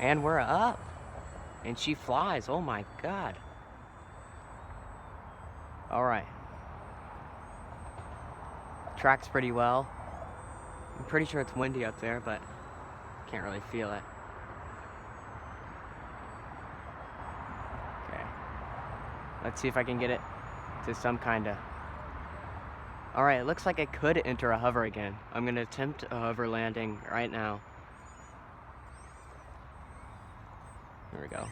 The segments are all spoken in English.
And we're up. And she flies. Oh my god. Alright. Tracks pretty well. I'm pretty sure it's windy up there, but can't really feel it. Okay. Let's see if I can get it to some kind of... Alright, it looks like I could enter a hover again. I'm going to attempt a hover landing right now. Here we go.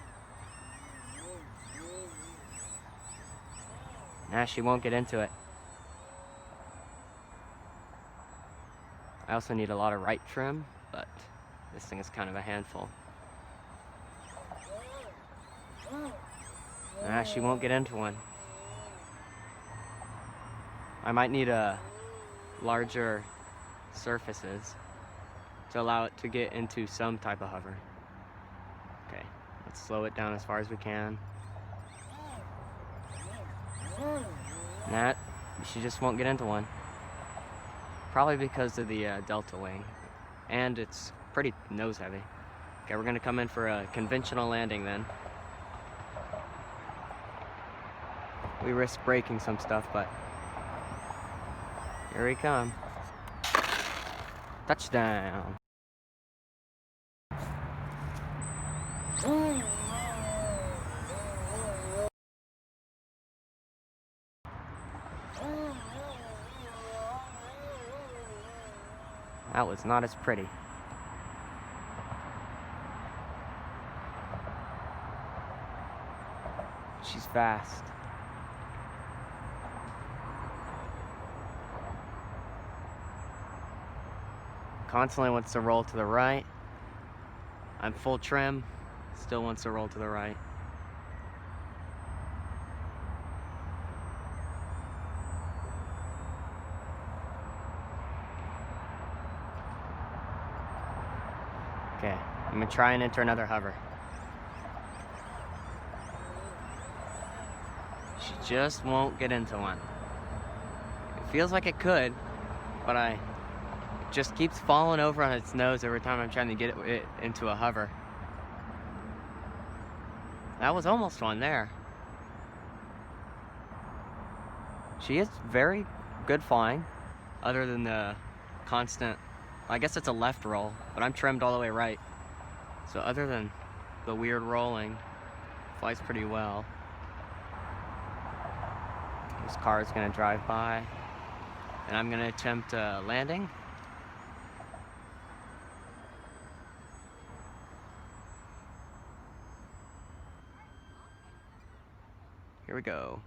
Nah, she won't get into it. I also need a lot of right trim, but this thing is kind of a handful. Nah, she won't get into one. I might need larger surfaces to allow it to get into some type of hover. Okay, let's slow it down as far as we can. Nah, she just won't get into one. Probably because of the delta wing. And it's pretty nose heavy. Okay, we're gonna come in for a conventional landing then. We risk breaking some stuff, but here we come. Touchdown. That was not as pretty. She's fast. Constantly wants to roll to the right. I'm full trim, still wants to roll to the right. Okay, I'm gonna try and enter another hover. She just won't get into one. It feels like it could, but it just keeps falling over on its nose every time I'm trying to get it into a hover. That was almost one there. She is very good flying, other than the constant, I guess it's a left roll, but I'm trimmed all the way right. So other than the weird rolling, flies pretty well. This car is gonna drive by, and I'm gonna attempt landing. Here we go.